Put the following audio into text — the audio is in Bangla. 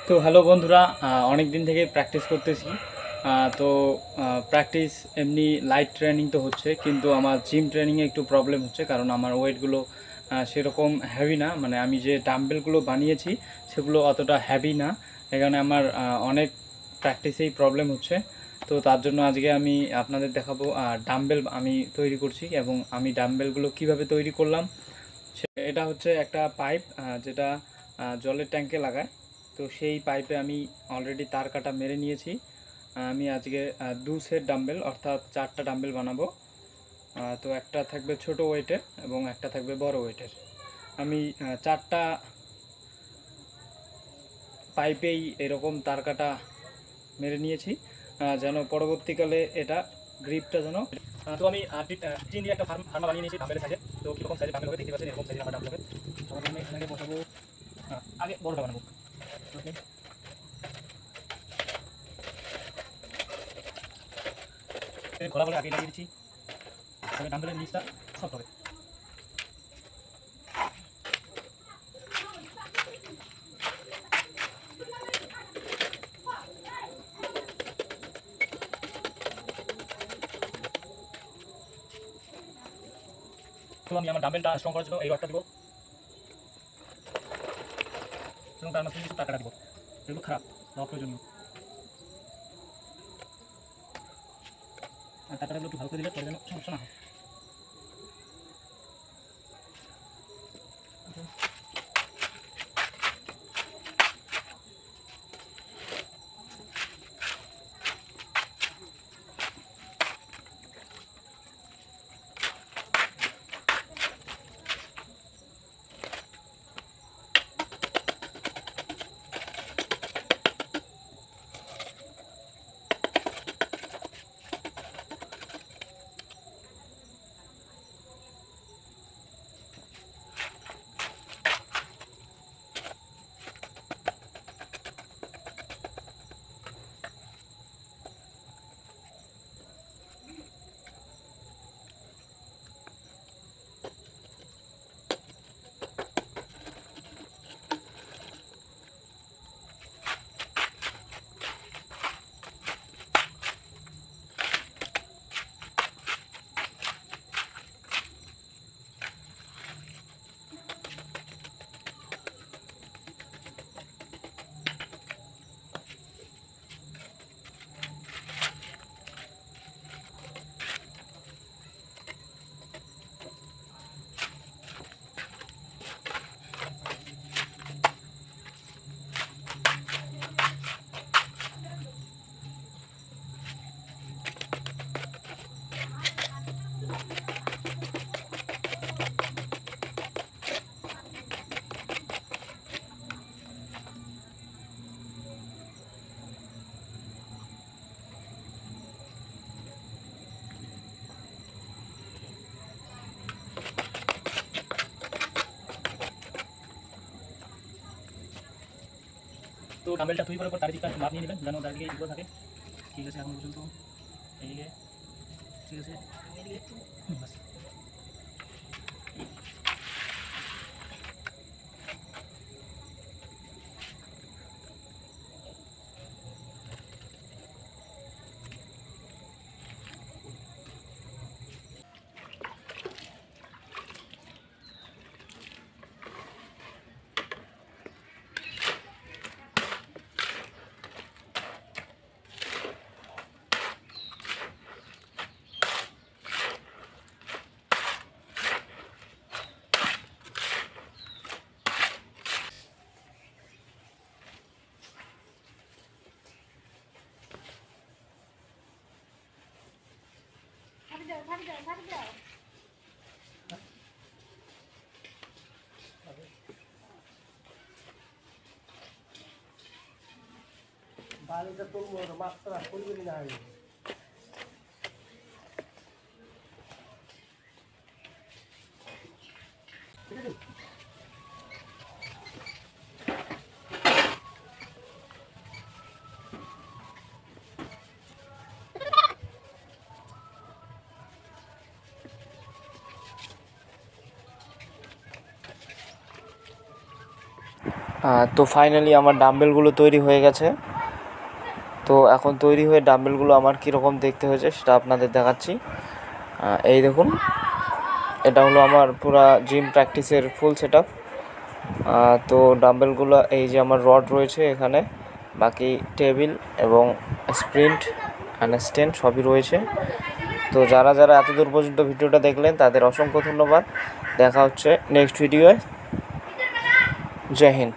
তো হ্যালো বন্ধুরা, অনেক দিন থেকে প্র্যাকটিস করতেছি। তো প্র্যাকটিস এমনি লাইট ট্রেনিং তো হচ্ছে, কিন্তু আমার জিম ট্রেনিংয়ে একটু প্রবলেম হচ্ছে, কারণ আমার ওয়েটগুলো সেরকম হ্যাভি না। মানে আমি যে ডাম্বেলগুলো বানিয়েছি সেগুলো অতটা হ্যাভি না, এই কারণে আমার অনেক প্র্যাকটিসেই প্রবলেম হচ্ছে। তো তার জন্য আজকে আমি আপনাদের দেখাবো ডাম্বেল আমি তৈরি করছি, এবং আমি ডাম্বেলগুলো কিভাবে তৈরি করলাম। এটা হচ্ছে একটা পাইপ, যেটা জলের ট্যাঙ্কে লাগায়। তো সেই পাইপে আমি অলরেডি তার কাটা মেরে নিয়েছি। আমি আজকে 2 সেট ডাম্বেল, অর্থাৎ 4টা ডাম্বেল বানাবো। তো একটা থাকবে ছোট ওয়েটের এবং একটা থাকবে বড় ওয়েটের। আমি 4টা পাইপেই এরকম তার কাটা মেরে নিয়েছি, যেন পরবর্তীকালে এটা গ্রিপটা যেন। তো আমি টিন দিয়ে একটা ফার্মা বানিয়ে নিয়েছি ডাম্বেলের সাইজে। তো কীরকম সাইজের ডাম্বেল হবে দেখতে পাচ্ছেন, এরকম সাইজের আমার ডাম্বেল হবে। তো আমি এখানে বসাবো, আগে বড়টা বানাবো। ওকে, গলা বলে আগে লাগিয়ে দিচ্ছি, তবে ডাম্বেলের নিচটা সফট হবে। তো আমি আমার ডাম্বেলটা স্ট্রং করার জন্য এই রডটা দিব, এবং তার মাঝখানে কিছু টাকাটা দিব। এগুলো খারাপ বা অপ্রয়োজনীয়, আর টাকাটাগুলো একটু ভালো করে দিলে পরে যেন সমস্যা না হয়। তো ডাম্বেলটা তৈরি করার পর চারিদিকটা একটু মাপ নিয়ে নেবেন, যেন চারিদিকে এগুলো থাকে। ঠিক আছে, এখন পর্যন্ত এইদিকে ঠিক আছে, এইদিকে একটু বাস। বাড়িটা তোর মাছটা করবি না আমি ঠিক আছে। তো ফাইনালি আমার ডাম্বেলগুলো তৈরি হয়ে গেছে। তো এখন তৈরি হয়ে ডাম্বেলগুলো আমার কীরকম দেখতে হয়েছে সেটা আপনাদের দেখাচ্ছি। এই দেখুন, এটা হলো আমার পুরা জিম প্র্যাকটিসের ফুল সেট আপ। তো ডাম্বেলগুলো এই যে আমার রড রয়েছে এখানে, বাকি টেবিল এবং স্প্রিন্ট হ্যান্ডস্ট্যান্ড সবই রয়েছে। তো যারা যারা এতদূর পর্যন্ত ভিডিওটা দেখলেন তাদের অসংখ্য ধন্যবাদ। দেখা হচ্ছে নেক্সট ভিডিওয়ে। জয় হিন্দ।